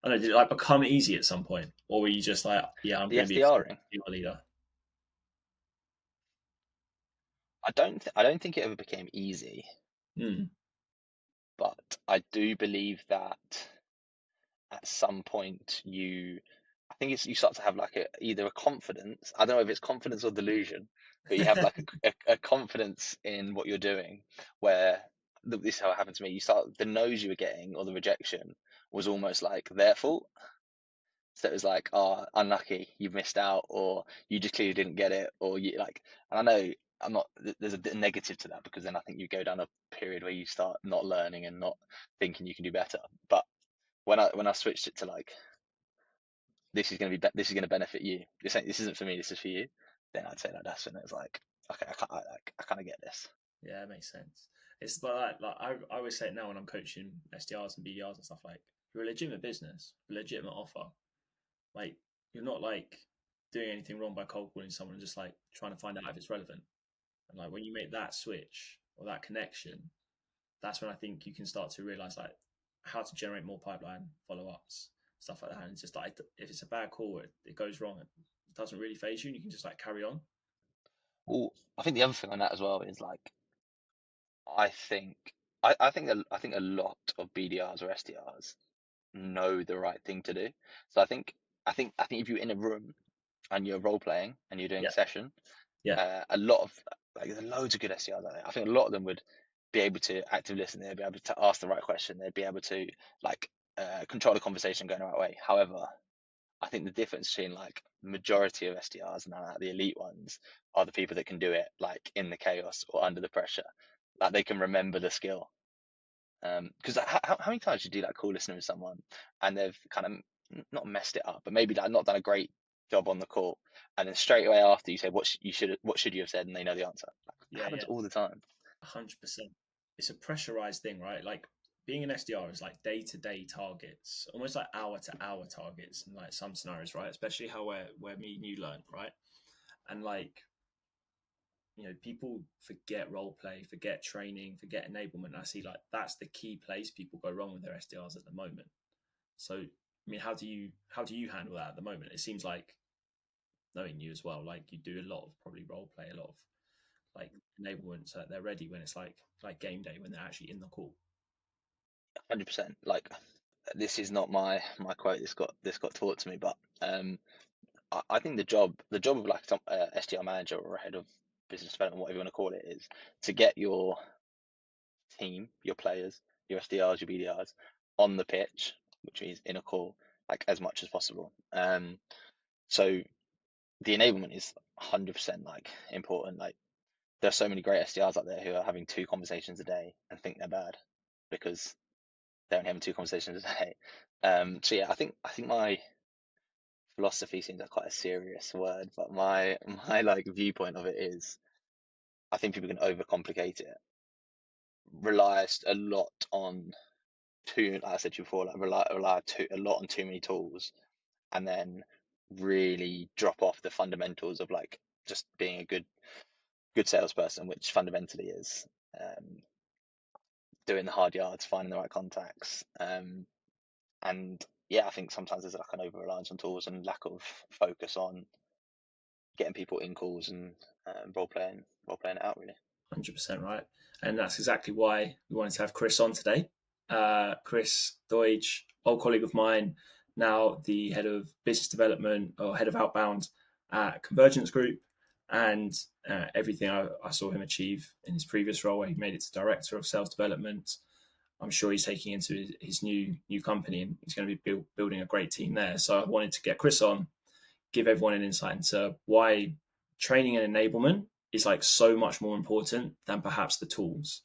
I don't know, did it like become easy at some point, or were you just like, yeah, I'm The going to be a SDRing, SDR leader? I don't think it ever became easy, Hmm. but I do believe that at some point I think it's you start to have like either a confidence. I don't know if it's confidence or delusion, but you have like a confidence in what you're doing, where this is how it happened to me. You start the no's you were getting or the rejection was almost like their fault. So it was like, oh, unlucky, you've missed out, or you just clearly didn't get it, or you like. And I know I'm not. There's a bit negative to that because then I think you go down a period where you start not learning and not thinking you can do better. But when I switched it to like this is gonna benefit you. This isn't for me. This is for you. Then I'd say like that's when it's like okay, I kind of get this. Yeah, it makes sense. It's but I always say it now when I'm coaching SDRs and BDRs and stuff like you're a legitimate business, a legitimate offer. Like you're not like doing anything wrong by cold calling someone and just like trying to find out if it's relevant. And like when you make that switch or that connection, that's when I think you can start to realize like how to generate more pipeline follow ups, stuff like that. And it's just like if it's a bad call, it goes wrong, it doesn't really phase you, and you can just like carry on. Well, I think the other thing on that as well is like I think I think a lot of BDRs or SDRs know the right thing to do. So I think if you're in a room and you're role playing and you're doing Yeah, a session, yeah, a lot of like there's loads of good SDRs out there. I think a lot of them would be able to actively listen. They'd be able to ask the right question. They'd be able to like control the conversation going the right way. However, I think the difference between like majority of SDRs and the elite ones are the people that can do it like in the chaos or under the pressure. Like they can remember the skill. Because how many times do you do that call listening with someone and they've kind of not messed it up, but maybe like not done a great job on the call, and then straight away after you say what should you have said, and they know the answer. Like, it yeah, happens yeah. all the time. 100%. It's a pressurized thing, right? Like being an SDR is like day to day targets, almost like hour to hour targets in like some scenarios, right? Especially how where me and you learn, right? And like people forget role play, forget training, forget enablement. I see like that's the key place people go wrong with their SDRs at the moment. So I mean, how do you handle that at the moment? It seems like knowing you as well, like you do a lot of probably role play, a lot of like enablement, so that they're ready when it's like game day when they're actually in the call. 100%. Like this is not my quote. This got taught to me, but I think the job of like some SDR manager or head of business development, whatever you want to call it, is to get your team, your players, your SDRs, your BDRs on the pitch, which means in a call, like as much as possible. So the enablement is 100% like important. Like there's so many great SDRs out there who are having two conversations a day and think they're bad because they're only having two conversations a day. So yeah, I think my philosophy seems like quite a serious word, but my like viewpoint of it is I think people can overcomplicate it, rely a lot on like I said to you before, like rely a lot on too many tools, and then really drop off the fundamentals of like just being a good salesperson, which fundamentally is um, doing the hard yards, finding the right contacts, and yeah, I think sometimes there's like an over reliance on tools and lack of focus on getting people in calls and role playing it out really. 100% right, and that's exactly why we wanted to have Chris on today. Chris Doidge, old colleague of mine, now the head of business development or head of outbound at Convergence Group, and everything I saw him achieve in his previous role, where he made it to director of sales development. I'm sure he's taking into his new company, and he's going to be building a great team there. So I wanted to get Chris on, give everyone an insight into why training and enablement is like so much more important than perhaps the tools.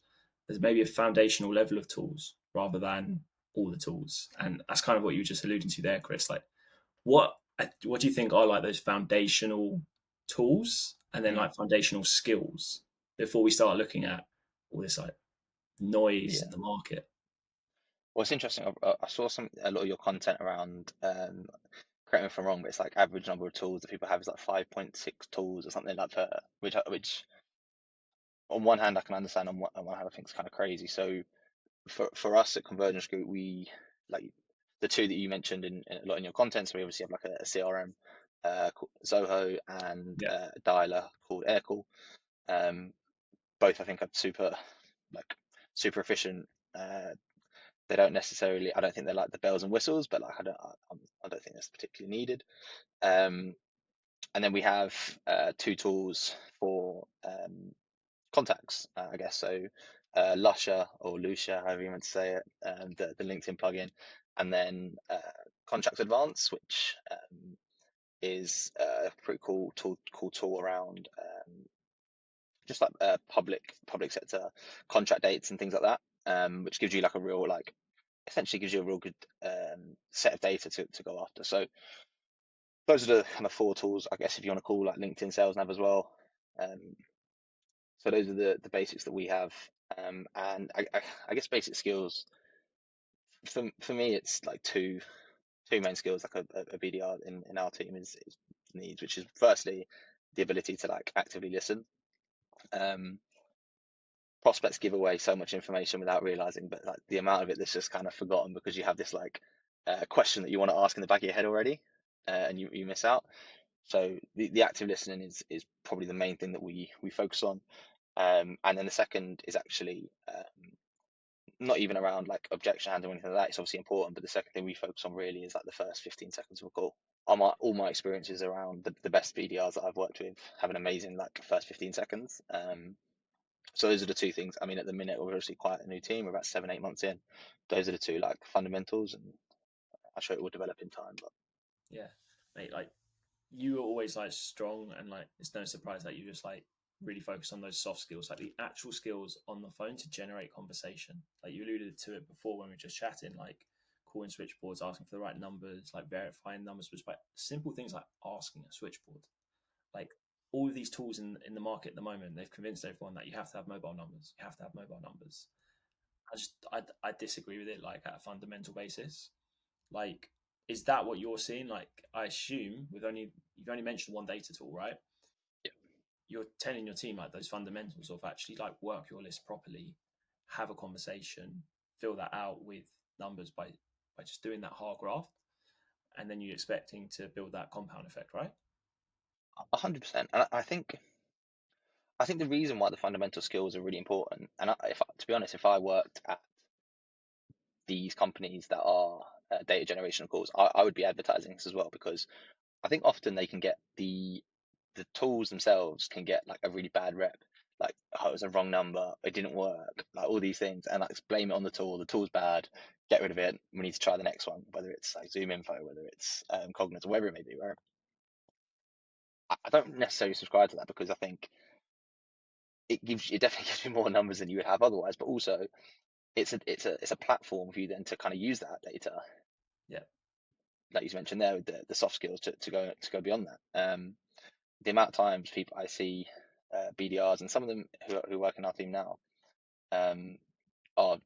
There's maybe a foundational level of tools rather than all the tools, and that's kind of what you were just alluding to there, Chris. Like, what do you think are like those foundational tools, and then Mm, like foundational skills before we start looking at all this like noise in yeah. the market? Well, it's interesting. I saw a lot of your content around. Correct me if I'm wrong, but it's like average number of tools that people have is like 5.6 tools or something like that. Which on one hand I can understand, on one hand I think it's kind of crazy. So for us at Convergence Group, we like the two that you mentioned in a lot in your content. So we obviously have like a CRM called Zoho and Yeah. a dialer called Aircall. Both I think are like super efficient. They don't necessarily, I don't think they're like the bells and whistles, but like I don't think that's particularly needed. Um, and then we have two tools for contacts, I guess. So Lusher or Lucia, however you want to say it, the LinkedIn plugin, and then Contracts Advance, which is a pretty cool tool around just like public sector contract dates and things like that, which gives you like a real like essentially gives you a real good set of data to go after. So those are the kind of four tools, I guess, if you want to call like LinkedIn Sales Nav as well. Um, so those are the basics that we have, and I guess basic skills for me it's like two main skills like a BDR in our team is needs, which is firstly the ability to like actively listen. Um, Prospects give away so much information without realizing, but like the amount of it that's just kind of forgotten because you have this like question that you want to ask in the back of your head already, and you miss out. So the active listening is probably the main thing that we focus on. And then the second is actually not even around like objection handling or anything like that. It's obviously important, but the second thing we focus on really is like the first 15 seconds of a call. All my experiences around the best BDRs that I've worked with have an amazing like first 15 seconds. So those are the two things. I mean, at the minute we're obviously quite a new team. We're about 7, 8 months in. Those are the two like fundamentals, and I'm sure it will develop in time. But Yeah, mate. Like you were always like strong, and like it's no surprise that you just like really focus on those soft skills, like the actual skills on the phone to generate conversation. Like you alluded to it before when we were just chatting, like calling switchboards, asking for the right numbers, like verifying numbers, which like simple things like asking a switchboard. Like all of these tools in the market at the moment, they've convinced everyone that you have to have mobile numbers. You have to have mobile numbers. I disagree with it like at a fundamental basis. Like, is that what you're seeing? Like, I assume you've only mentioned one data tool, right? yeah, You're telling your team like those fundamentals of actually like work your list properly, have a conversation, fill that out with numbers by just doing that hard graft, and then you're expecting to build that compound effect, right? 100%. And I think the reason why the fundamental skills are really important, and if to be honest, if I worked at these companies that are data generation calls, I would be advertising this as well because I think often they can get the tools themselves can get like a really bad rep. Like, oh, it was a wrong number, it didn't work, like all these things, and like blame it on the tool. The tool's bad, get rid of it. We need to try the next one, whether it's like Zoom Info, whether it's Cognos, or whatever it may be. Where I don't necessarily subscribe to that because I think it definitely gives you more numbers than you would have otherwise, but also it's a platform for you then to kind of use that data, Yeah, like you mentioned there, with the soft skills to go beyond that. The amount of times people I see BDRs and some of them who work in our team now um, are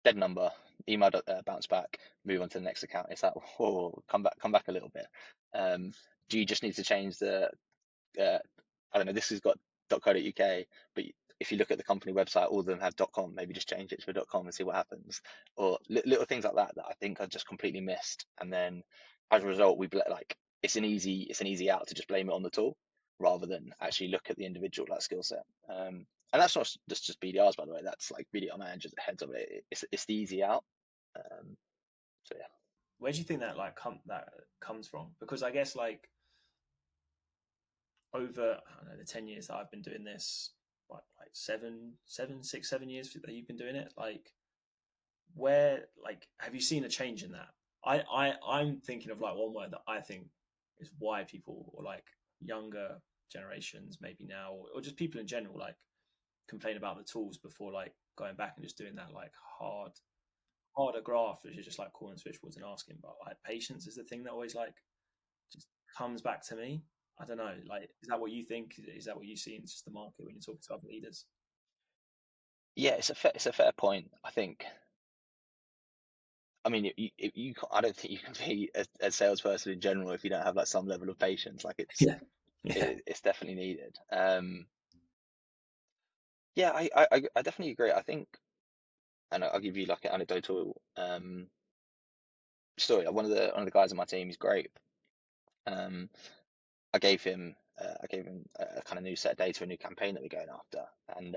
dead number, email bounce back, move on to the next account. It's like, whoa, come back a little bit. Do you just need to change the uh, I don't know, this has got .co.uk, but if you look at the company website, all of them have .com. Maybe just change it to a .com and see what happens, or little things like that that I think are just completely missed. And then as a result, like it's an easy out to just blame it on the tool rather than actually look at the individual like skill set. And that's not just BDRs, by the way. That's like BDR managers, the heads of it. It's the easy out. Um, so yeah. where do you think that that comes from? Because I guess like over I don't know the 10 years that I've been doing this, like 7, 6, 7 years that you've been doing it, like where like have you seen a change in that? I'm thinking of like one word that I think is why people or like younger generations maybe now or just people in general like complain about the tools before like going back and just doing that like harder graph which is just like calling switchboards and asking. But like patience is the thing that always like just comes back to me. I don't know. Like, is that what you think? Is that what you see in just the market when you're talking to other leaders? Yeah, it's a fair point. I think. I mean, I don't think you can be a salesperson in general if you don't have like some level of patience. Like Yeah, yeah, it's definitely needed. Yeah, I definitely agree. I think, and I'll give you like an anecdotal story. Like, one of the guys on my team, he's great. Um, I gave him a kind of new set of data, a new campaign that we're going after, and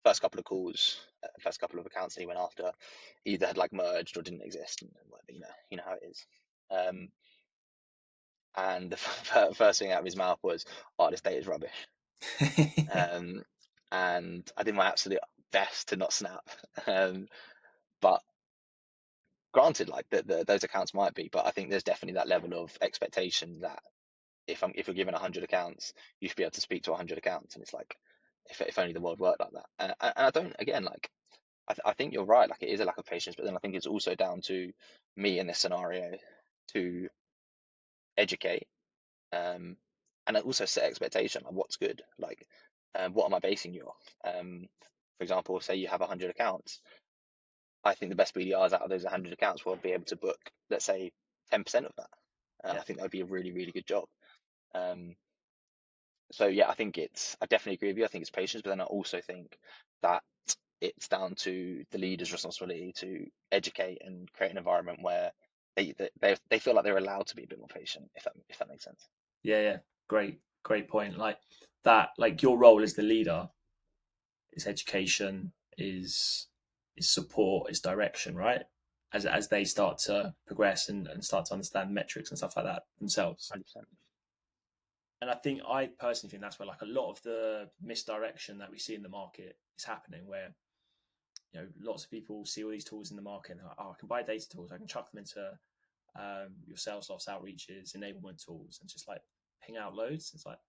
first couple of calls, first couple of accounts that he went after, either had like merged or didn't exist, and whatever, you know how it is. And the first thing out of his mouth was, "Oh, this data is rubbish." Um, and I did my absolute best to not snap. But granted, like those accounts might be, but I think there's definitely that level of expectation that if you're given 100 accounts, you should be able to speak to 100 accounts, and it's like, if only the world worked like that. And I don't, again, like I think you're right. Like, it is a lack of patience, but then I think it's also down to me in this scenario to educate, um, and also set expectation. Like, what's good? Like, what am I basing you off? For example, say you have 100 accounts. I think the best BDRs out of those 100 accounts will be able to book, let's say, 10% of that. Yeah, I think that would be a really, really good job. Um, so yeah, I definitely agree with you. I think it's patience, but then I also think that it's down to the leader's responsibility to educate and create an environment where they feel like they're allowed to be a bit more patient, if that makes sense. yeah. Great point. Like that, like your role as the leader is education, is support, is direction, right? As they start to progress and start to understand metrics and stuff like that themselves. 100%. And I personally think that's where like a lot of the misdirection that we see in the market is happening, where lots of people see all these tools in the market and I can buy data tools, I can chuck them into your sales loss outreaches, enablement tools, and just like ping out loads. It's like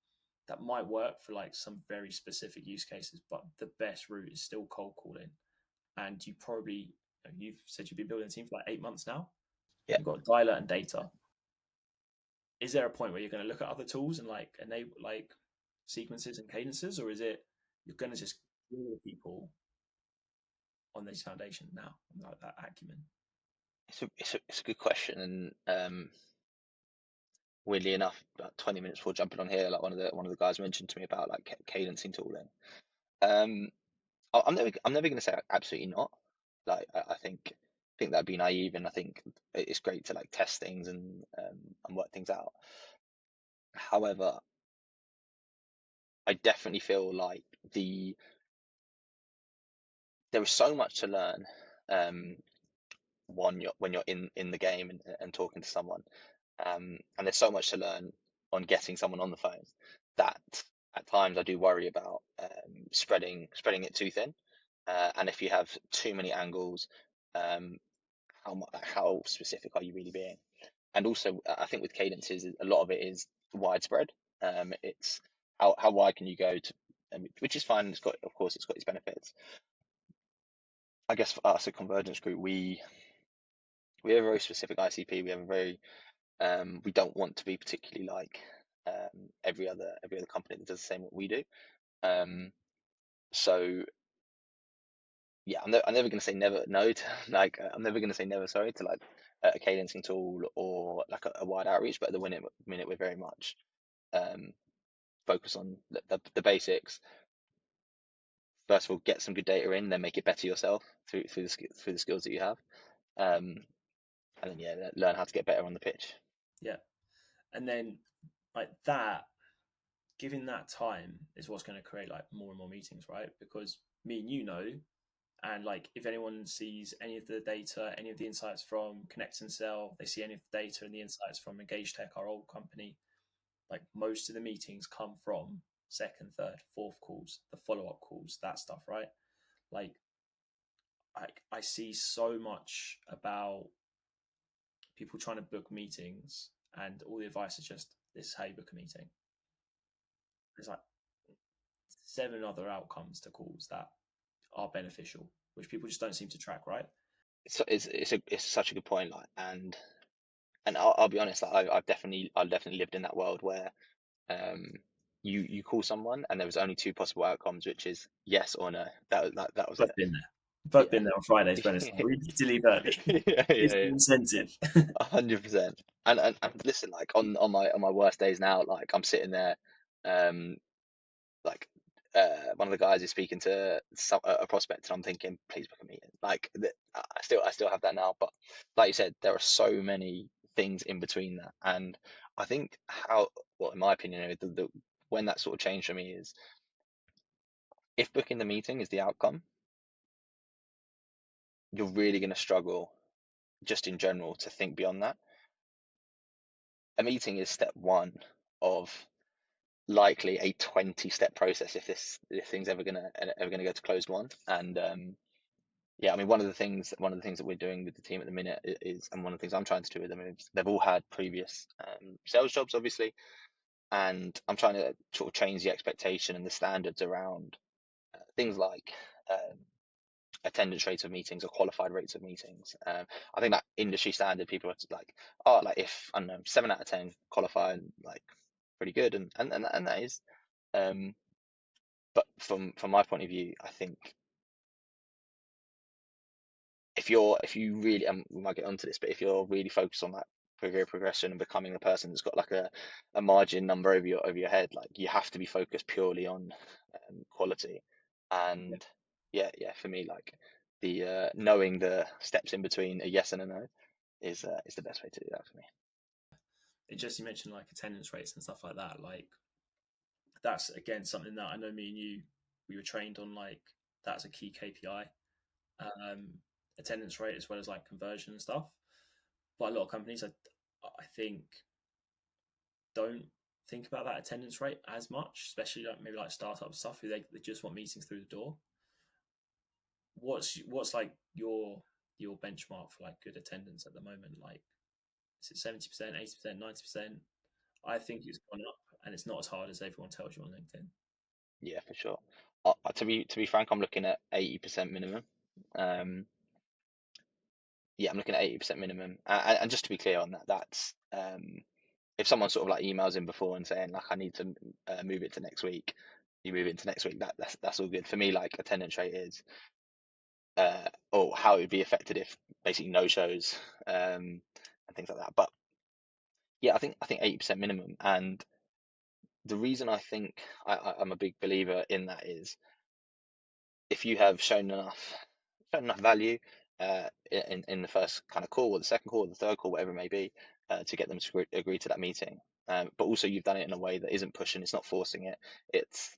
that might work for like some very specific use cases, but the best route is still cold calling. And you've said you've been building a team for like 8 months now. Yeah. You've got dialer and data. Is there a point where you're going to look at other tools and like enable like sequences and cadences, or is it you're going to just kill people on this foundation now, like that acumen? It's a good question, and weirdly enough, about 20 minutes before jumping on here, like one of the guys mentioned to me about like cadencing tooling. Um, I'm never going to say absolutely not. Like, I think that'd be naive, and I think it's great to like test things and work things out. However, I definitely feel like there is so much to learn. Um, when you're in the game and talking to someone, and there's so much to learn on getting someone on the phone that at times I do worry about spreading it too thin. And if you have too many angles, um, how specific are you really being? And also, I think with cadences, a lot of it is widespread. It's how wide can you go to, which is fine. Of course, it's got its benefits. I guess for us at Convergence Group, we have a very specific ICP. We don't want to be particularly like every other company that does the same what we do. Um, so yeah, I'm never going to say never no to like I'm never going to say never sorry to like a cadencing tool or like a wide outreach, but at the minute we're very much um, focused on the basics. First of all, get some good data in, then make it better yourself through the skills that you have, um, and then yeah, learn how to get better on the pitch. Yeah, and then like that, giving that time is what's going to create like more and more meetings, right? Because me and and like if anyone sees any of the data, any of the insights from Connect and Sell, they see any of the data and the insights from Engage Tech, our old company, like most of the meetings come from second, third, fourth calls, the follow-up calls, that stuff, right? Like I see so much about people trying to book meetings and all the advice is just this is how you book a meeting. There's like 7 other outcomes to calls that are beneficial, which people just don't seem to track, right? It's such a good point, like, and I'll be honest, like, I've definitely lived in that world where um you call someone and there was only two possible outcomes, which is yes or no. That was Both it. been there. Both Yeah. been there on Fridays when it's like, we need to leave early. Yeah, It's yeah, an yeah. incentive. 100%. And listen, like on my worst days now, like I'm sitting there, um, like one of the guys is speaking to a prospect, and I'm thinking, please book a meeting. Like I still have that now, but like you said, there are so many things in between that, and I think well, in my opinion, anyway, when that sort of changed for me is if booking the meeting is the outcome, you're really going to struggle just in general to think beyond that. A meeting is step one of likely a 20-step process if thing's ever gonna go to closed one. And yeah, I mean, one of the things that we're doing with the team at the minute is, and one of the things I'm trying to do with them is they've all had previous sales jobs, obviously, and I'm trying to sort of change the expectation and the standards around things like attendance rates of meetings or qualified rates of meetings. I think that industry standard, people are like, oh, like if I don't know, 7 out of 10 qualified, like pretty good, and that is. Um, but from my point of view, I think if you really, we might get onto this, but if you're really focused on that career progression and becoming a person that's got like a margin number over your head, like you have to be focused purely on quality. Yeah. And yeah, for me, like the knowing the steps in between a yes and a no is the best way to do that for me. It just, you mentioned like attendance rates and stuff like that. Like that's again something that I know me and you, we were trained on. Like that's a key KPI, um, attendance rate as well as like conversion and stuff. But a lot of companies, I think, don't think about that attendance rate as much, especially like maybe like startup stuff who they just want meetings through the door. What's like your benchmark for like good attendance at the moment? Like is it 70%, 80%, 90%? I think it's gone up, and it's not as hard as everyone tells you on LinkedIn. Yeah, for sure. To be frank, I'm looking at 80% minimum. Um, yeah, I'm looking at 80% minimum. And just to be clear on that, that's if someone sort of like emails in before and saying like I need to move it to next week, you move it to next week. That's all good for me. Like attendance rate is, or how it would be affected if basically no shows, and things like that. But yeah, I think 80% minimum. And the reason I think I'm a big believer in that is if you have shown enough value in the first kind of call or the second call or the third call, whatever it may be, to get them to agree to that meeting. But also you've done it in a way that isn't pushing, it's not forcing it, it's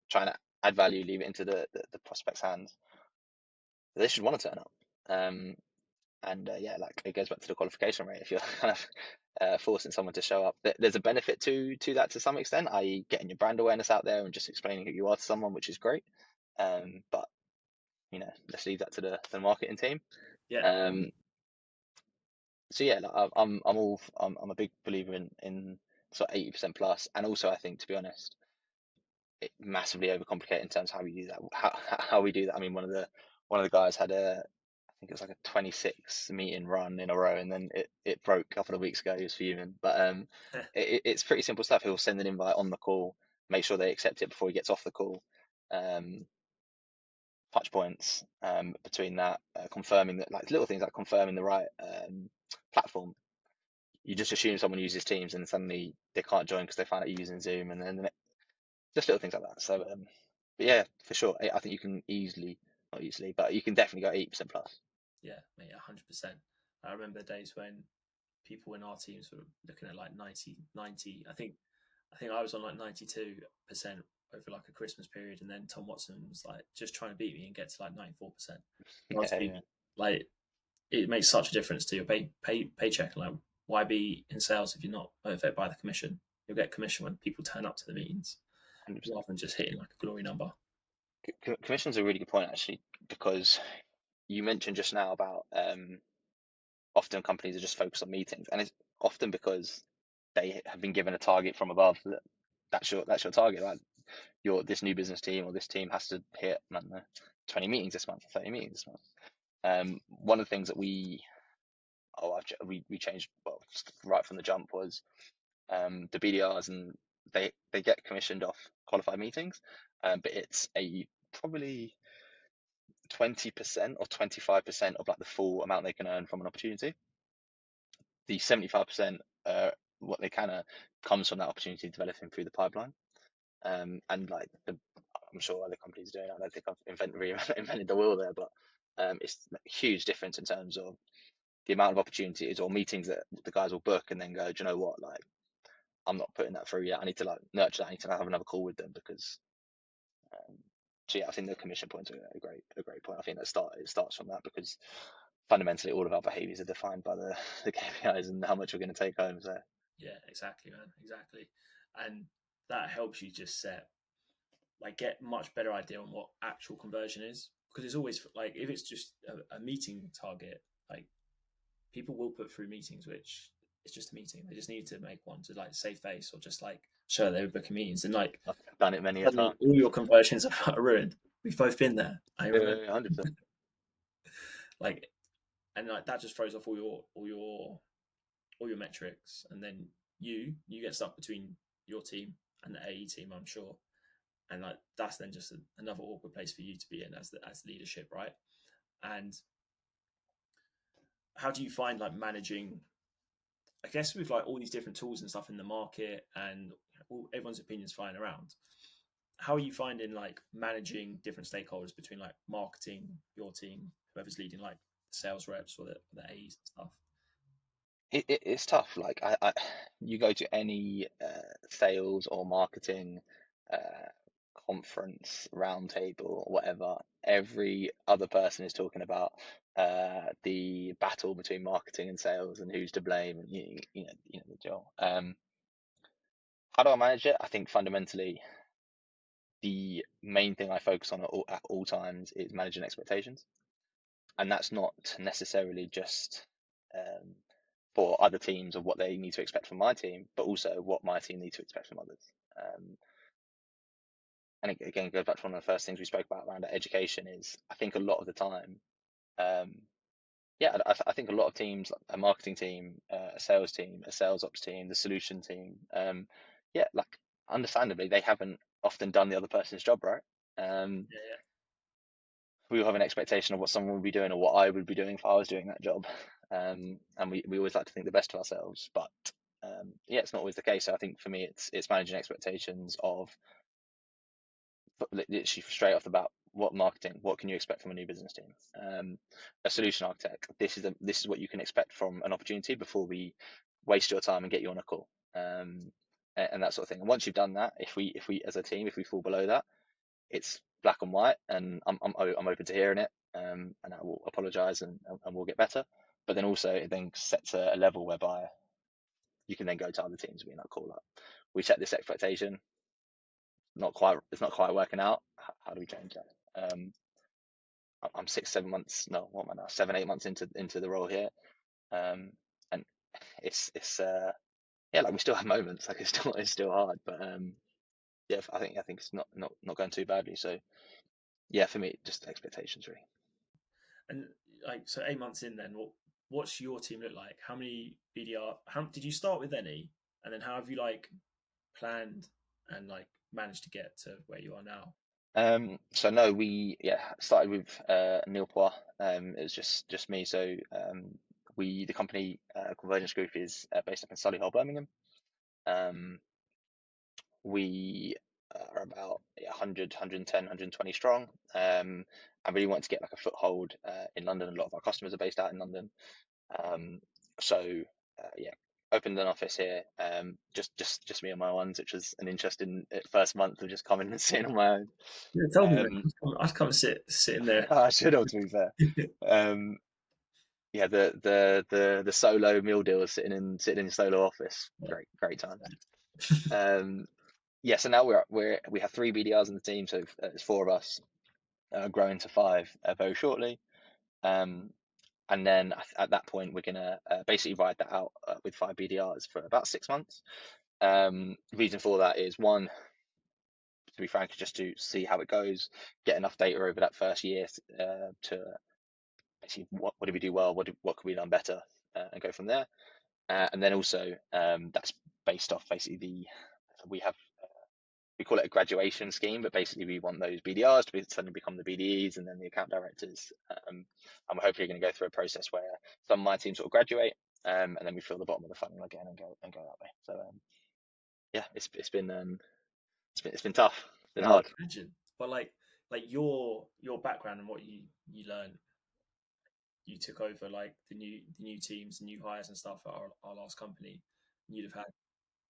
trying to add value, leave it into the prospect's hands. They should want to turn up. And yeah, like it goes back to the qualification rate. If you're kind of forcing someone to show up, there's a benefit to that to some extent, i.e., getting your brand awareness out there and just explaining who you are to someone, which is great. But let's leave that to the marketing team. Yeah, Um, so yeah, like, I'm a big believer in sort of 80% plus, and also I think, to be honest, it massively overcomplicated in terms of how we do that. How we do that. I mean, one of the guys had I think it was like a 26 meeting run in a row, and then it broke a couple of weeks ago. He was fuming, but it's pretty simple stuff. He'll send an invite on the call, make sure they accept it before he gets off the call. Um, Touch points between that, confirming that, like little things like confirming the right platform. You just assume someone uses Teams and suddenly they can't join because they find out you're using Zoom, and then just little things like that. So, but yeah, for sure, I think you can not easily, but you can definitely go 80% plus. yeah, mate, 100%. I remember the days when people in our teams were looking at like 90. I think I was on like 92% over like a Christmas period, and then Tom Watson was like just trying to beat me and get to like 94%. Yeah, yeah, Like it makes such a difference to your paycheck. Like why be in sales if you're not motivated by the commission? You'll get commission when people turn up to the meetings 100%. rather than just hitting like a glory number. Commission's a really good point actually, because you mentioned just now about often companies are just focused on meetings, and it's often because they have been given a target from above that's your target. Like this new business team or this team has to hit, I don't know, 20 meetings this month, 30 meetings this month. One of the things that we changed, well, right from the jump, was the BDRs, and they get commissioned off qualified meetings, but it's a probably 20% or 25% of like the full amount they can earn from an opportunity. The 75%, what they can earn, comes from that opportunity developing through the pipeline. And like I'm sure other companies are doing. I don't think I've reinvented the wheel there, but it's a huge difference in terms of the amount of opportunities or meetings that the guys will book and then go, do you know what, like I'm not putting that through yet. I need to like nurture that. I need to have another call with them because. So yeah, I think the commission point's a great point. I think it starts from that because fundamentally all of our behaviours are defined by the KPIs and how much we're going to take home. So Yeah, exactly, man, exactly, and that helps you just get much better idea on what actual conversion is, because it's always like if it's just a meeting target, like people will put through meetings which it's just a meeting. They just need to make one to like save face or just like show they were booking meetings, and like I've done it many a suddenly time. all your conversions are ruined. We've both been there. I remember 100%. like, and like that just throws off all your metrics, and then you get stuck between your team and the AE team, I'm sure, and like that's then just another awkward place for you to be in as leadership, right? And how do you find like managing? I guess with like all these different tools and stuff in the market, and everyone's opinions flying around. How are you finding like managing different stakeholders between like marketing, your team, whoever's leading like sales reps or the A's and stuff? It's tough. Like you go to any sales or marketing uh, conference, roundtable, whatever. Every other person is talking about the battle between marketing and sales and who's to blame, and you know the deal. How do I manage it? I think fundamentally the main thing I focus on at all times is managing expectations, and that's not necessarily just um, for other teams of what they need to expect from my team, but also what my team need to expect from others. Um, and again, it goes back to one of the first things we spoke about around education. Is I think a lot of the time, um, yeah, I think a lot of teams, like a marketing team, a sales team, a sales ops team, the solution team, yeah, like understandably, they haven't often done the other person's job right. Um, Yeah, we all have an expectation of what someone would be doing or what I would be doing if I was doing that job. And we always like to think the best of ourselves, but yeah, it's not always the case. So I think for me, it's managing expectations of literally straight off the bat. What marketing? What can you expect from a new business team? A solution architect. This is what you can expect from an opportunity before we waste your time and get you on a call. And that sort of thing. And once you've done that, if we as a team, if we fall below that, it's black and white, and I'm open to hearing it, and I will apologise and we'll get better. But then also it then sets a level whereby you can then go to other teams and be like, cool, up. We set this expectation, it's not quite working out. How do we change that? I'm 6 7 months, no, what am I now? 7 8 months into the role here, and it's yeah, like we still have moments, like it's still hard, but yeah, I think it's not going too badly. So yeah, for me, just expectations really. and like so 8 months in, then what's your team look like? How many BDR? How did you start with any, and then how have you like planned and like managed to get to where you are now? So no, we started with Neil Poir. It was just me. So the company Convergence Group is based up in Solihull, Birmingham. Um, we are about 100, 110, 120 strong. I really wanted to get like a foothold in London. A lot of our customers are based out in London. So yeah, opened an office here. Just me on my ones, which was an interesting first month of just coming and sitting on my own. Yeah, tell me, man. Um, I'd come and sit in there. I should have, to be fair. Um, yeah, the solo meal deal was sitting in solo office. Great times. Um, yeah, so now we have three BDRs in the team, so it's four of us, growing to five very shortly. And then at that point, we're gonna basically ride that out with five BDRs for about 6 months. Reason for that is one, to be frank, just to see how it goes, get enough data over that first year to basically what did we do well, what could we done better, and go from there. And then also that's based off basically we have we call it a graduation scheme, but basically we want those BDRs to suddenly become the BDEs and then the account directors. And we're hopefully going to go through a process where some of my team sort of graduate, and then we fill the bottom of the funnel again and go that way. So yeah, it's been tough, it's been No, I hard. can imagine. But like your background and what you learned, you took over like the new teams, new hires and stuff at our last company. You'd have had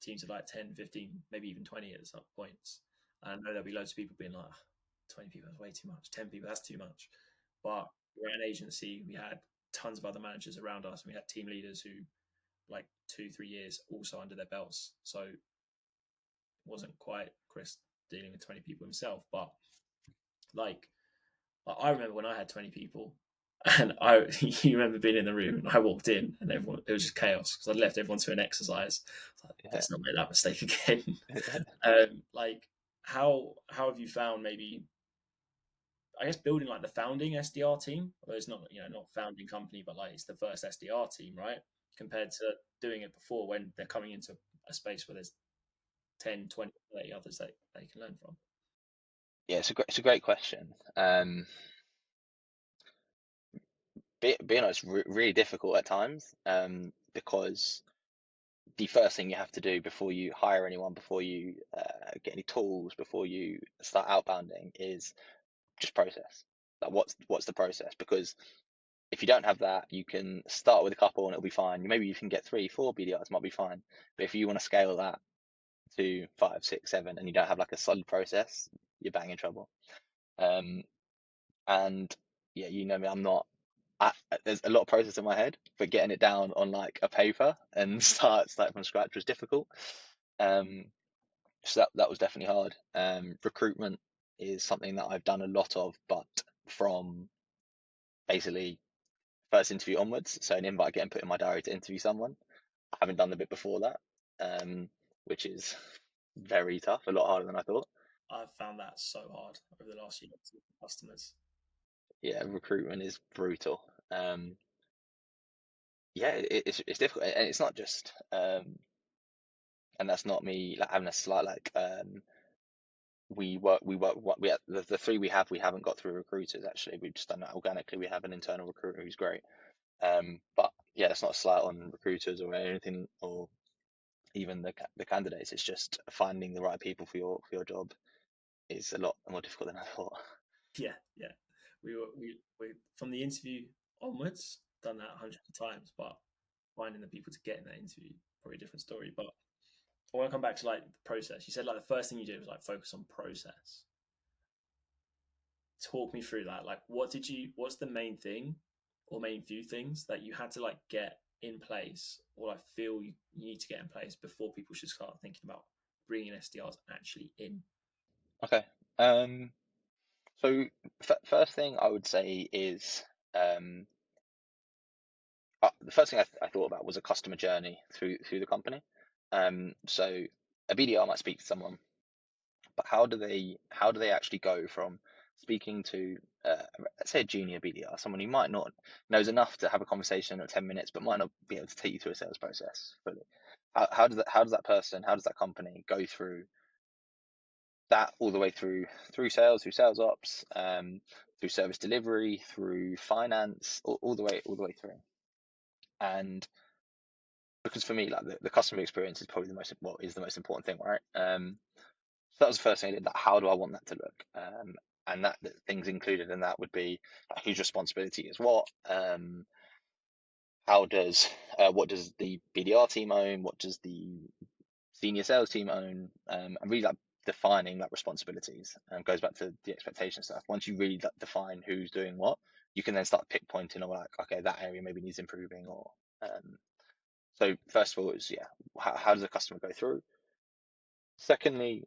teams of like 10, 15, maybe even 20 at some points. And I know there'll be loads of people being like, 20 people, that's way too much. 10 people, that's too much. But we're an agency. We had tons of other managers around us. And we had team leaders who, like 2, 3 years, also under their belts. So it wasn't quite Chris dealing with 20 people himself. But like, I remember when I had 20 people, and you remember being in the room, and I walked in, and everyone, it was just chaos because I'd left everyone to an exercise. Like, Yeah. let's not make that mistake again. Like, how have you found maybe, I guess, building like the founding SDR team? Well, it's not, not founding company, but like it's the first SDR team, right? Compared to doing it before when they're coming into a space where there's 10, 20, 30 others that they can learn from. Yeah, it's a great question. Being honest, really difficult at times, because the first thing you have to do before you hire anyone, before you get any tools, before you start outbounding, is just process. Like, what's the process? Because if you don't have that, you can start with a couple and it'll be fine. Maybe you can get 3, 4 BDRs, might be fine. But if you want to scale that to 5, 6, 7, and you don't have like a solid process, you're bang in trouble. And yeah, you know me, I'm not. There's a lot of process in my head, but getting it down on like a paper and start from scratch was difficult. Um, so that was definitely hard. Recruitment is something that I've done a lot of, but from basically first interview onwards. So an invite getting put in my diary to interview someone. I haven't done the bit before that, which is very tough, a lot harder than I thought. I've found that so hard over the last year with customers. Yeah, recruitment is brutal. Yeah, it's difficult, and it's not just and that's not me like having a slight like we have, the three we haven't got through recruiters. Actually, we've just done that organically. We have an internal recruiter who's great. But yeah, it's not a slight on recruiters or anything, or even the candidates. It's just finding the right people for your job is a lot more difficult than I thought. Yeah, yeah. We from the interview onwards done that hundreds of times, but finding the people to get in that interview probably a different story. But I want to come back to like the process. You said like the first thing you did was like focus on process. Talk me through that. Like, what's the main thing or main few things that you had to like get in place, or I feel you need to get in place before people should start thinking about bringing SDRs actually in? Okay. Um, so first thing I would say is um, the first thing I thought about was a customer journey through the company. So a BDR might speak to someone, but how do they actually go from speaking to let's say a junior BDR, someone who might not knows enough to have a conversation in 10 minutes, but might not be able to take you through a sales process fully. How does that person, how does that company go through that all the way through sales, through sales ops, through service delivery, through finance, all the way through. And because for me, like the customer experience is probably the most important thing, right? So that was the first thing I did. That how do I want that to look? And that things included in that would be like, whose responsibility is what? How does what does the BDR team own? What does the senior sales team own? And really like defining like responsibilities goes back to the expectation stuff. Once you really like, define who's doing what, you can then start pinpointing or like, okay, that area maybe needs improving or so first of all is yeah, how does the customer go through? Secondly,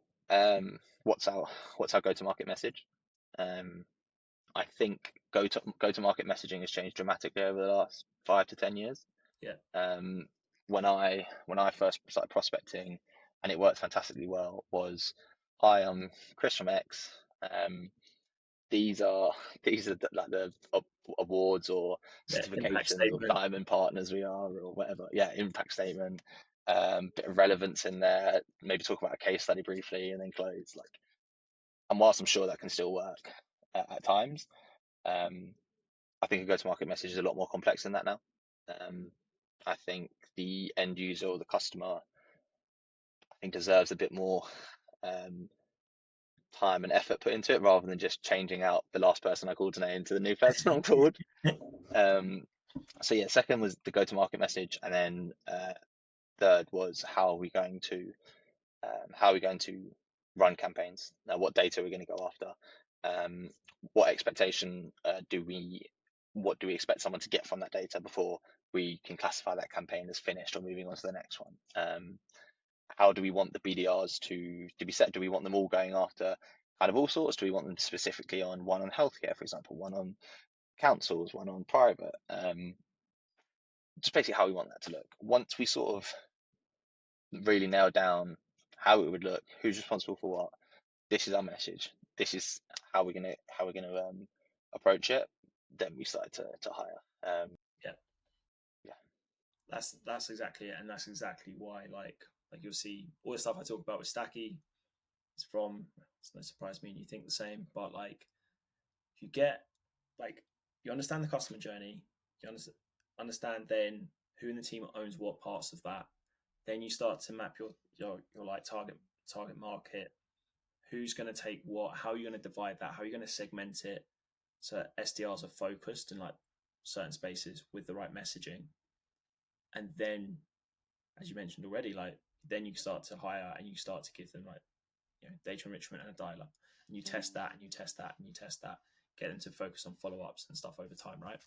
what's our go-to-market message? Um, I think go-to-market messaging has changed dramatically over the last 5 to 10 years. Yeah, Um, when I first started prospecting, and it worked fantastically well, was hi, I'm Chris from X. Um, these are like the awards or yeah. Impact certifications or statement. diamond partners we are or whatever. Yeah, impact statement, bit of relevance in there. Maybe talk about a case study briefly and then close. Like, and whilst I'm sure that can still work at times, um, I think a go-to-market message is a lot more complex than that now. Um, I think the end user or the customer, I think, deserves a bit more um, time and effort put into it rather than just changing out the last person I called today into the new person I'm called. So yeah, second was the go-to-market message, and then third was how are we going to run campaigns? Now, what data are we going to go after? What expectation what do we expect someone to get from that data before we can classify that campaign as finished or moving on to the next one? How do we want the BDRs to be set? Do we want them all going after kind of all sorts? Do we want them specifically on one on healthcare, for example, one on councils, one on private? Just basically how we want that to look. Once we sort of really nail down how it would look, who's responsible for what, this is our message, this is how we're gonna approach it, then we started to hire. Yeah, Yeah. that's exactly it, and that's exactly why like you'll see all the stuff I talk about with Stakki is from. It's no surprise to me, and you think the same. But like, if you get like you understand the customer journey, you understand then who in the team owns what parts of that. Then you start to map your like target market. Who's going to take what? How are you going to divide that? How are you going to segment it so SDRs are focused in like certain spaces with the right messaging? And then, as you mentioned already, like then you start to hire and you start to give them like data enrichment and a dialer, and you test that and you test that and you test that, get them to focus on follow-ups and stuff over time, right?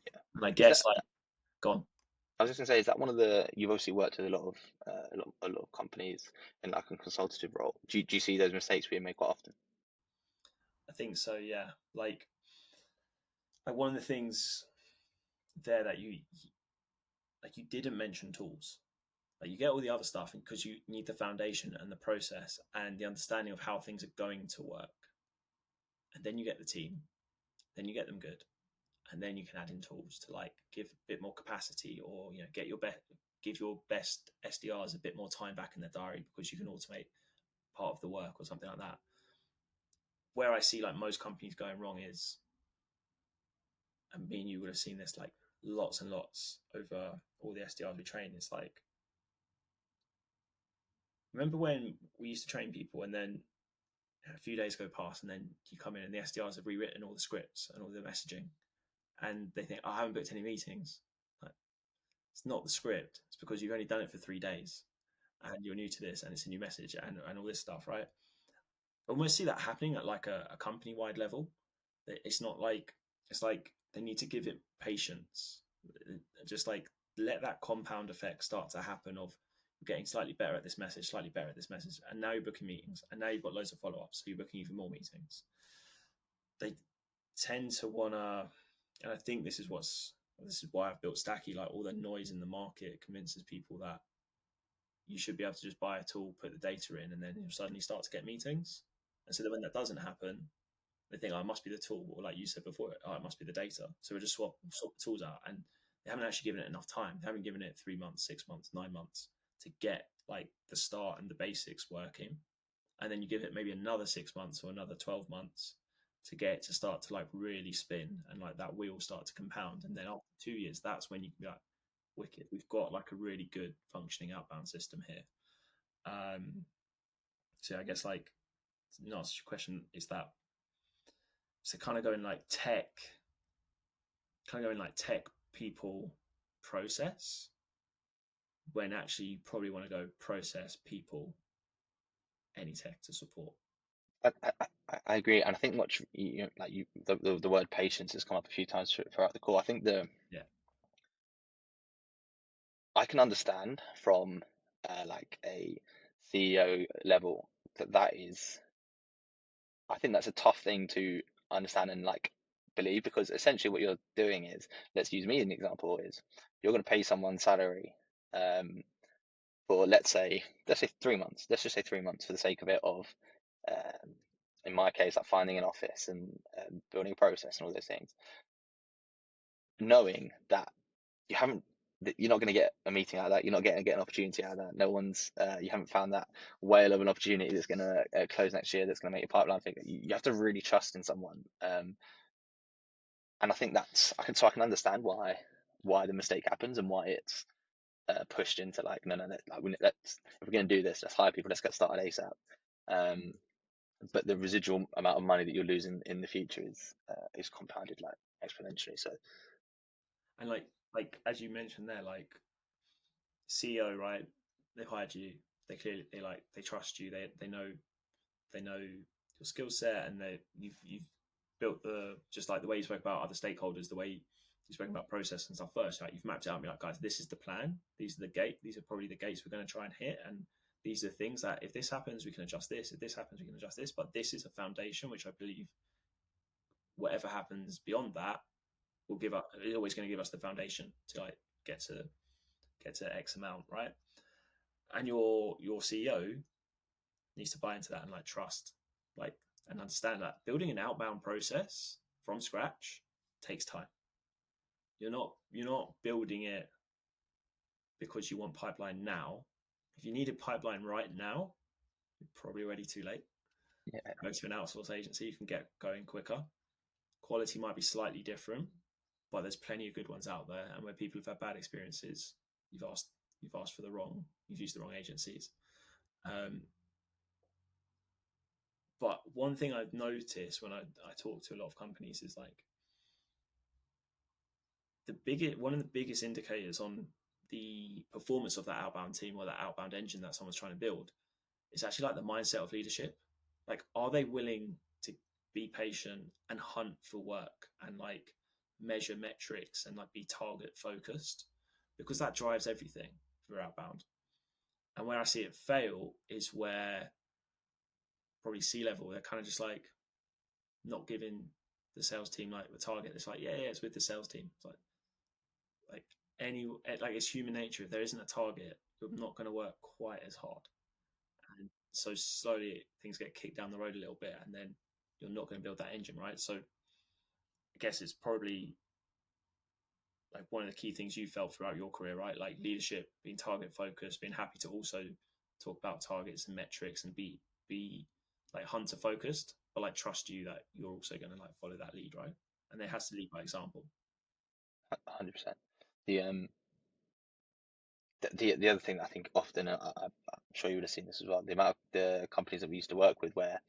Yeah. And I Is that guess like, go on. I was just gonna say, is that one of the you've obviously worked with a lot of companies in like a consultative role. Do you see those mistakes being made quite often? I think so, yeah. Like one of the things there that you didn't mention tools. Like you get all the other stuff because you need the foundation and the process and the understanding of how things are going to work. And then you get the team, then you get them good, and then you can add in tools to like give a bit more capacity, or get your best, give your best SDRs a bit more time back in their diary because you can automate part of the work or something like that. Where I see like most companies going wrong is, and me and you would have seen this like lots and lots over all the SDRs we train. It's like, remember when we used to train people and then a few days go past and then you come in and the SDRs have rewritten all the scripts and all the messaging and they think, oh, I haven't booked any meetings. Like, it's not the script. It's because you've only done it for 3 days and you're new to this and it's a new message and all this stuff, right? But when we see that happening at like a company wide level, it's not like, it's like they need to give it patience. Just like let that compound effect start to happen of getting slightly better at this message, slightly better at this message. And now you're booking meetings and now you've got loads of follow ups. So you're booking even more meetings. They tend to want to, and I think this is why I've built Stakki. Like all the noise in the market convinces people that you should be able to just buy a tool, put the data in, and then you'll suddenly start to get meetings. And so that when that doesn't happen, they think, oh, it must be the tool, or like you said before, oh, it must be the data. So we just swap the tools out, and they haven't actually given it enough time. They haven't given it 3 months, 6 months, 9 months to get like the start and the basics working. And then you give it maybe another 6 months or another 12 months to get it to start to like really spin and like that wheel start to compound. And then after 2 years, that's when you can be like, wicked, we've got like a really good functioning outbound system here. So I guess like, to answer your question, is that so kind of going like tech people process when actually you probably want to go process people any tech to support. I agree, and I think much like the word patience has come up a few times throughout the call. I think Yeah, I can understand from like a CEO level that is, I think that's a tough thing to understand and like believe, because essentially what you're doing is, let's use me as an example, is you're going to pay someone salary um, for let's say 3 months. Let's just say 3 months for the sake of it, of um, in my case, like finding an office and building a process and all those things, knowing that you haven't that you're not going to get a meeting out of that, you're not going to get an opportunity out of that, you haven't found that whale of an opportunity that's going to close next year, that's going to make your pipeline figure. You have to really trust in someone, and I think I can understand why the mistake happens and why it's pushed into like, no, like let's, if we're going to do this, let's hire people, let's get started ASAP. but the residual amount of money that you're losing in the future is compounded like exponentially. So And like as you mentioned there, like CEO, right? They hired you. They clearly they trust you. They know your skill set, and you've built the just like the way you spoke about other stakeholders, the way you spoke about process and stuff first. Like you've mapped it out and be like, guys, this is the plan. These are the gate. These are probably the gates we're going to try and hit, and these are the things that if this happens, we can adjust this. If this happens, we can adjust this. But this is a foundation, which I believe whatever happens beyond that will give up. It's always going to give us the foundation to like get to X amount, right? And your CEO needs to buy into that and like trust, like and understand that building an outbound process from scratch takes time. You're not building it because you want pipeline now. If you needed pipeline right now, you're probably already too late. yeah, Go to an outsource agency, you can get going quicker. Quality might be slightly different, but there's plenty of good ones out there. And where people have had bad experiences, you've asked for the wrong, you've used the wrong agencies. Um, but one thing I've noticed when I talk to a lot of companies is like one of the biggest indicators on the performance of that outbound team or that outbound engine that someone's trying to build is actually like the mindset of leadership. Like, are they willing to be patient and hunt for work and like measure metrics and like be target focused? Because that drives everything for outbound. And where I see it fail is where probably C-level, they're kind of just like not giving the sales team like the target. It's like, yeah, it's with the sales team. It's like any like it's human nature. If there isn't a target, you're not going to work quite as hard. And so slowly things get kicked down the road a little bit, and then you're not going to build that engine, right? So I guess it's probably like one of the key things you felt throughout your career, right? Like leadership, being target focused, being happy to also talk about targets and metrics and be like hunter focused, but like trust you that you're also going to like follow that lead, right? And it has to lead by example. 100%. The the other thing that I think often, I'm sure you would have seen this as well, the amount of the companies that we used to work with where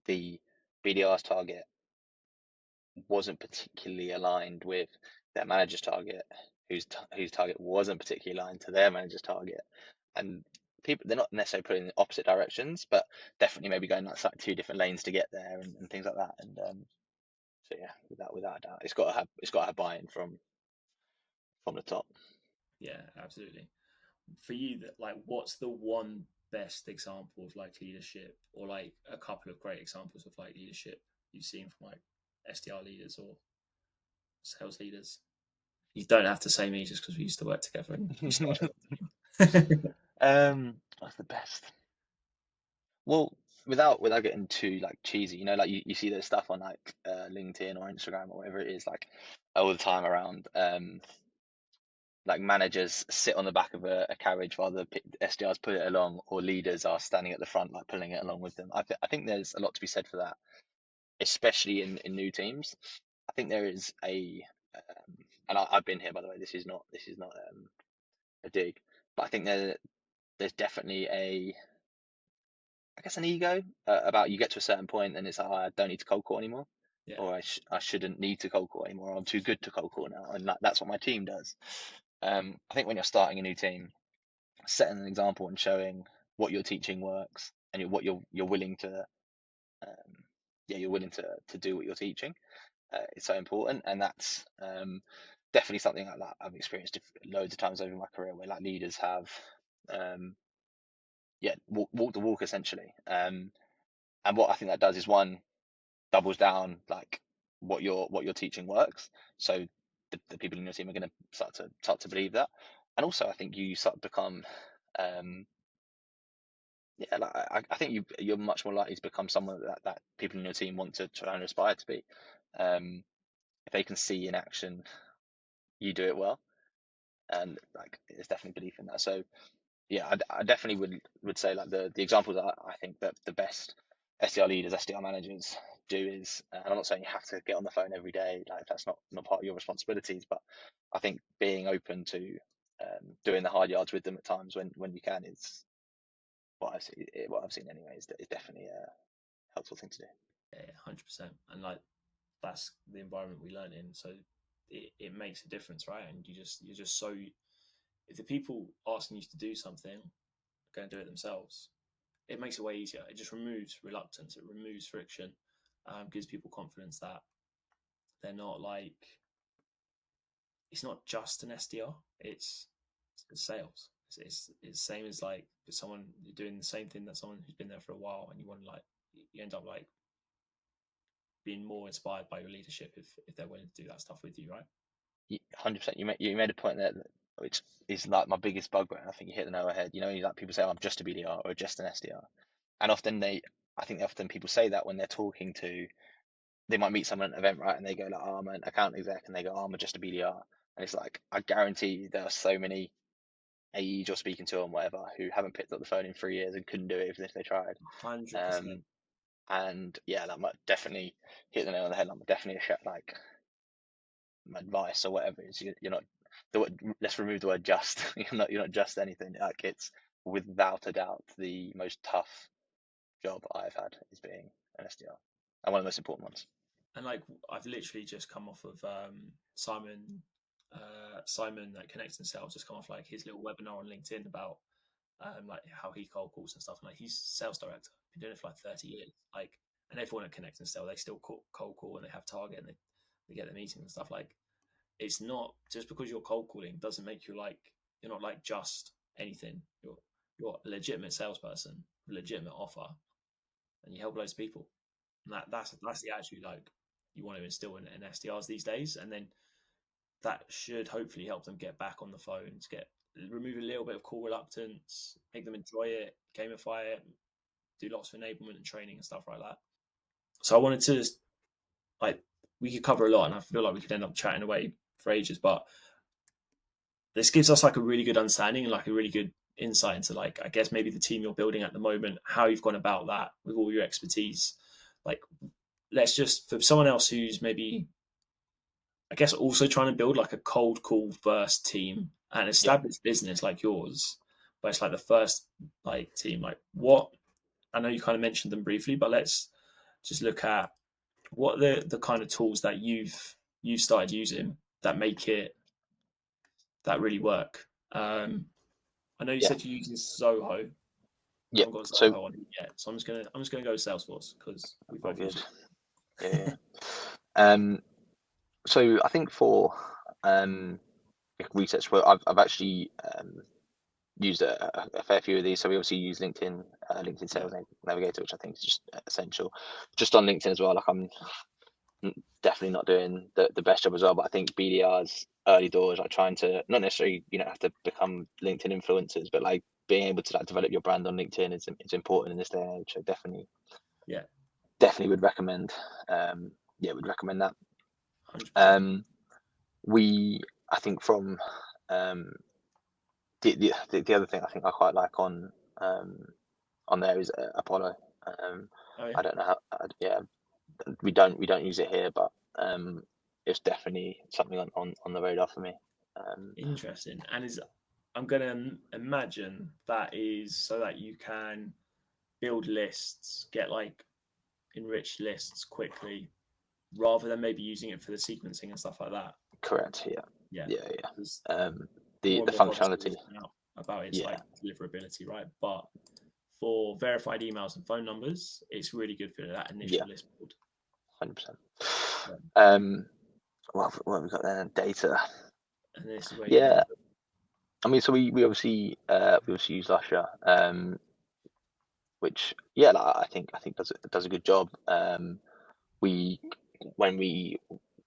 the BDR's target wasn't particularly aligned with their manager's target, whose target wasn't particularly aligned to their manager's target, and people they're not necessarily pulling in opposite directions, but definitely maybe going like two different lanes to get there and things like that. And so yeah, without a doubt, it's got to have buy-in from the top. Yeah, absolutely. For you, that like, what's the one best example of like leadership, or like a couple of great examples of like leadership you've seen from like SDR leaders or sales leaders? You don't have to say me just because we used to work together and you started. What's the best? Well, without getting too like cheesy, like you see those stuff on like LinkedIn or Instagram or whatever it is, like all the time around like managers sit on the back of a carriage while the SDRs put it along, or leaders are standing at the front like pulling it along with them. I think there's a lot to be said for that, especially in new teams. I think there is and I've been here by the way. This is not a dig, but I think there's definitely I guess an ego about you get to a certain point and it's like, oh, I don't need to cold call anymore, Yeah, or I shouldn't need to cold call anymore. Or I'm too good to cold call now, and that's what my team does. I think when you're starting a new team, setting an example and showing what you're teaching works and what you're willing to, um, yeah, you're willing to do what you're teaching. It's so important, and that's definitely something like that I've experienced loads of times over my career where like leaders have, um, yeah, walk the walk essentially. And what I think that does is one, doubles down like what you're teaching works. So the people in your team are going to start to believe that, and also I think you start to become, um, yeah, like I think you're much more likely to become someone that people in your team want to try and aspire to be. If they can see in action you do it well, and like there's definitely belief in that. So yeah, I definitely would say like the examples that I think that the best SDR leaders, SDR managers do is, and I'm not saying you have to get on the phone every day, like that's not part of your responsibilities, but I think being open to doing the hard yards with them at times when you can is what I've seen anyway is definitely helpful thing to do. Yeah, 100%. And like that's the environment we learn in, so it makes a difference, right? And you're just so, if the people asking you to do something are going to do it themselves, it makes it way easier. It just removes reluctance, it removes friction, gives people confidence that they're not like, it's not just an SDR, it's sales. It's same as like someone you're doing the same thing that someone who's been there for a while, and you want to like, you end up like being more inspired by your leadership if they're willing to do that stuff with you, right? 100%. You made a point there, which is like my biggest bugbear. I think you hit the nail on the head. You know, like people say, oh, I'm just a BDR or just an SDR, and often I think often people say that when they're talking to, they might meet someone at an event, right, and they go like, oh, I'm an account exec, and they go, oh, I'm just a BDR, and it's like, I guarantee there are so many AEs you're speaking to and whatever who haven't picked up the phone in 3 years and couldn't do it even if they tried. 100%. And yeah, that might definitely hit the nail on the head. Like definitely like my advice or whatever is you're not let's remove the word just. You're not just anything. Like it's without a doubt the most tough job I've had is being an SDR, and one of the most important ones. And like I've literally just come off of Simon that Connects and Sales, just come off like his little webinar on LinkedIn about like how he cold calls and stuff. And like he's sales director, been doing it for like 30 years. Like, and everyone at Connect and Sell, they still cold call and they have target and they get the meetings and stuff. Like, it's not just because you're cold calling doesn't make you like, you're not like just anything. You're a legitimate salesperson, a legitimate offer, and you help loads of people. And that's the attitude like you want to instill in SDRs these days. And then that should hopefully help them get back on the phone, to remove a little bit of call reluctance, make them enjoy it, gamify it, do lots of enablement and training and stuff like that. So I wanted to, like, we could cover a lot, and I feel like we could end up chatting away for ages, but this gives us like a really good understanding and like a really good insight into like, I guess maybe the team you're building at the moment, how you've gone about that with all your expertise. Like, let's just, for someone else who's maybe, I guess, also trying to build like a cold call first team and established business like yours, but it's like the first like team, like what, I know you kind of mentioned them briefly, but let's just look at what the kind of tools that you've started using that make it, that really work. I know you said you're using Zoho. I haven't got Zoho on it yet, so I'm just gonna go with Salesforce because we both use it. So I think for research, I've actually used a fair few of these. So we obviously use LinkedIn Sales Navigator, which I think is just essential. Just on LinkedIn as well, like I'm definitely not doing the best job as well, but I think BDRs early doors, like trying to not necessarily have to become LinkedIn influencers, but like being able to like develop your brand on LinkedIn is important in this day and age. So definitely would recommend would recommend that. 100%. I think from the other thing I think I quite like on there is Apollo. I don't know how. We don't use it here, but it's definitely something on the radar for me. Interesting. And I'm going to imagine that is so that you can build lists, get like enriched lists quickly, rather than maybe using it for the sequencing and stuff like that. Correct. Yeah. The the functionality about its like deliverability, right? But for verified emails and phone numbers, it's really good for that initial list build. 100%. What have we got there? Data. And this is where I mean, so we obviously use Lusher, which I think does a good job. I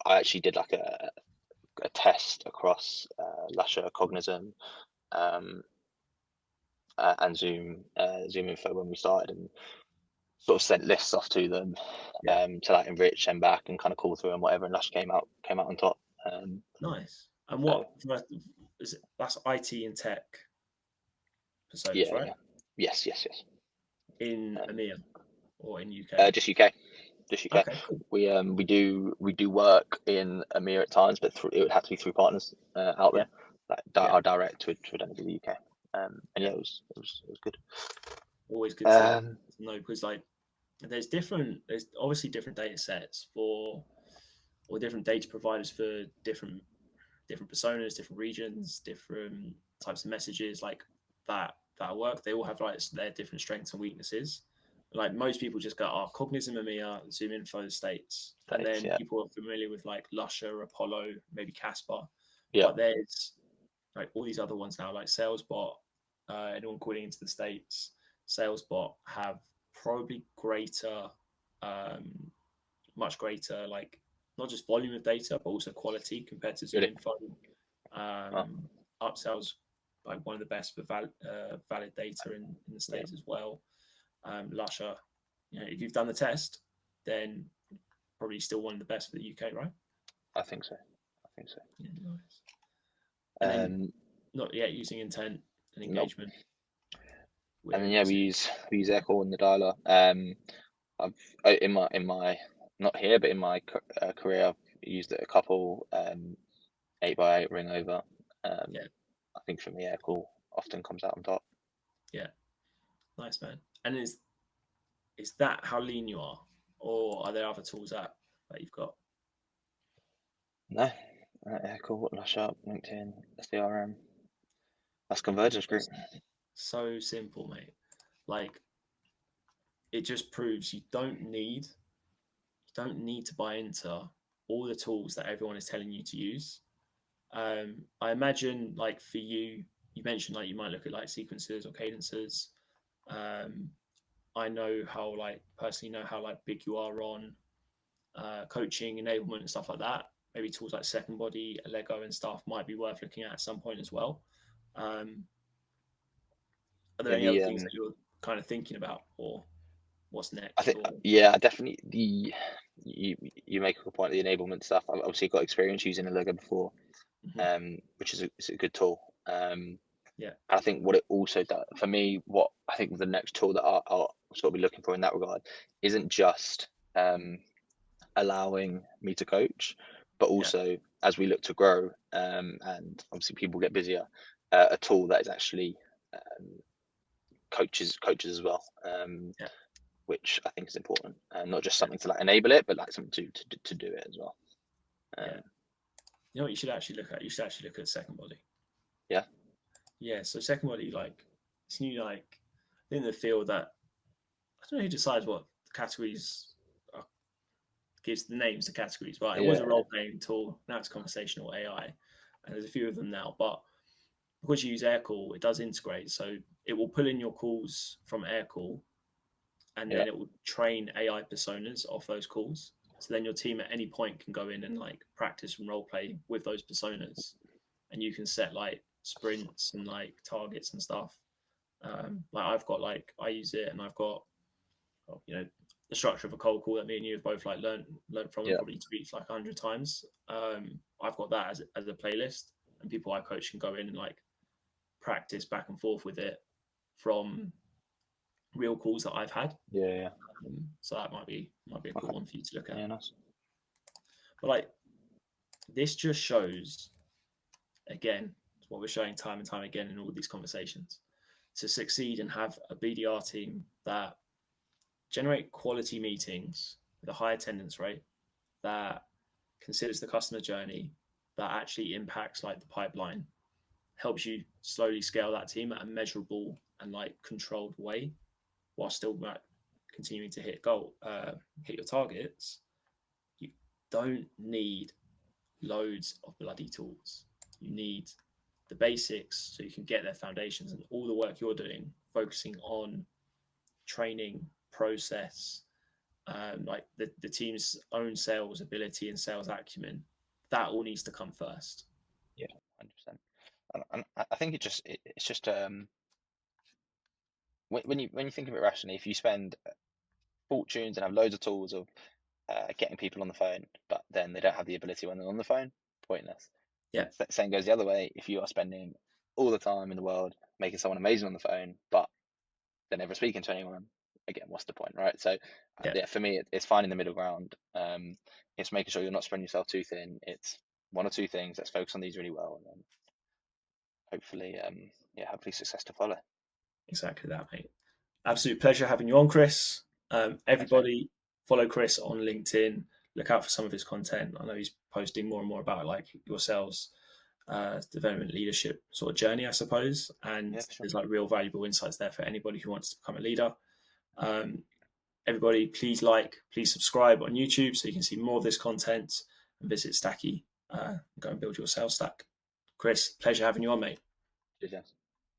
actually did like a test across Lusher, Cognizant, and Zoom Info when we started, and sort of sent lists off to them to like enrich, send back, and kind of call through and whatever. And Lusher came out on top. Nice. And what is it? That's IT and tech personas, right? Yes. In EMEA or in UK? Just UK. Okay, cool. We do work in EMEA at times, but it would have to be through partners out there. Like our direct would only be the UK. And it was good. Always good to know, because like there's obviously different data sets for, or different data providers for different personas, different regions, different types of messages like that work. They all have like their different strengths and weaknesses. Like most people just go, oh, Cognism, EMEA, Zoom Info, States, and States, then yeah, people are familiar with like Lusher, Apollo, maybe Casper, yeah, but there's like all these other ones now, like SalesBot, anyone calling into the States, SalesBot have probably greater, um, much greater, like not just volume of data, but also quality compared to Zoom really. Info. Well, Upsell's like one of the best for valid data in the yeah, States as well. Lusher, if you've done the test, then probably still one of the best for the UK, right? I think so. I think so. Yeah, nice. And then Um, not yet using intent and no, engagement and then with yeah, we use Echo in the dialer. In my not here, but in my career, I've used it a couple. 8x8 ring over. yeah, I think for me, Echo often comes out on top. yeah, nice man. And is that how lean you are, or are there other tools that you've got? No, Echo, Lush Up, LinkedIn, SDRM. That's Convergence Group. So simple, mate. Like it just proves you don't need to buy into all the tools that everyone is telling you to use. I imagine like for you, you mentioned like you might look at like sequences or cadences. Um, I know how like personally know how like big you are on coaching, enablement, and stuff like that. Maybe tools like Second Body, Lego, and stuff might be worth looking at some point as well. Um, are there Yeah, any other things that you're kind of thinking about, or what's I next? think Or yeah, definitely you make a good point of the enablement stuff. I've obviously got experience using a Lego before, Mhm. which is a good tool. Yeah, I think what it also does for me, what I think the next tool that I'll sort of be looking for in that regard isn't just allowing me to coach, but yeah, also as we look to grow and obviously people get busier, a tool that is actually um, coaches as well, yeah, which I think is important, and not just yeah, something to like enable it, but like something to do it as well. yeah. Um, You know what you should actually look at? You should actually look at Second Body. yeah, Yeah, so Second Body, like it's new, like in the field that I don't know who decides what the categories are, gives the names to categories, but it was a yeah, role playing tool. Now it's conversational AI, and there's a few of them now. But because you use Aircall, it does integrate, so it will pull in your calls from Aircall, and yeah, then it will train AI personas off those calls. So then your team at any point can go in and like practice and role play with those personas, and you can set like sprints and like targets and stuff. Like I've got like I use it, and I've got the structure of a cold call that me and you have both like learned from and yeah, probably tweaked like 100 times. I've got that as a playlist, and people I coach can go in and like practice back and forth with it from real calls that I've had. yeah. So that might be a cool Okay, one for you to look at. yeah, nice. But like this just shows again what we're showing time and time again in all these conversations. To succeed and have a BDR team that generate quality meetings with a high attendance rate, that considers the customer journey, that actually impacts like the pipeline, helps you slowly scale that team at a measurable and like controlled way, while still like continuing to hit your targets. You don't need loads of bloody tools. You need the basics so you can get their foundations, and all the work you're doing focusing on training process, like the team's own sales ability and sales acumen, that all needs to come first. Yeah, 100%. And I think it's just when you think of it rationally, if you spend fortunes and have loads of tools of getting people on the phone, but then they don't have the ability when they're on the phone, pointless. Yeah, Same goes the other way. If you are spending all the time in the world making someone amazing on the phone, but they're never speaking to anyone, again, what's the point, right? So, yeah, yeah, for me, it's finding the middle ground. It's making sure you're not spreading yourself too thin. It's one or two things. Let's focus on these really well, and then hopefully, hopefully success to follow. exactly that, mate. Absolute pleasure having you on, Chris. Thanks, mate. Everybody follow Chris on LinkedIn. Look out for some of his content. I know he's posting more and more about like your sales development leadership sort of journey, I suppose. And Yeah, for sure. there's like real valuable insights there for anybody who wants to become a leader. Um, Everybody, please subscribe on YouTube so you can see more of this content, and visit Stakki. Go and build your sales stack. Chris, pleasure having you on, mate. Cheers, James.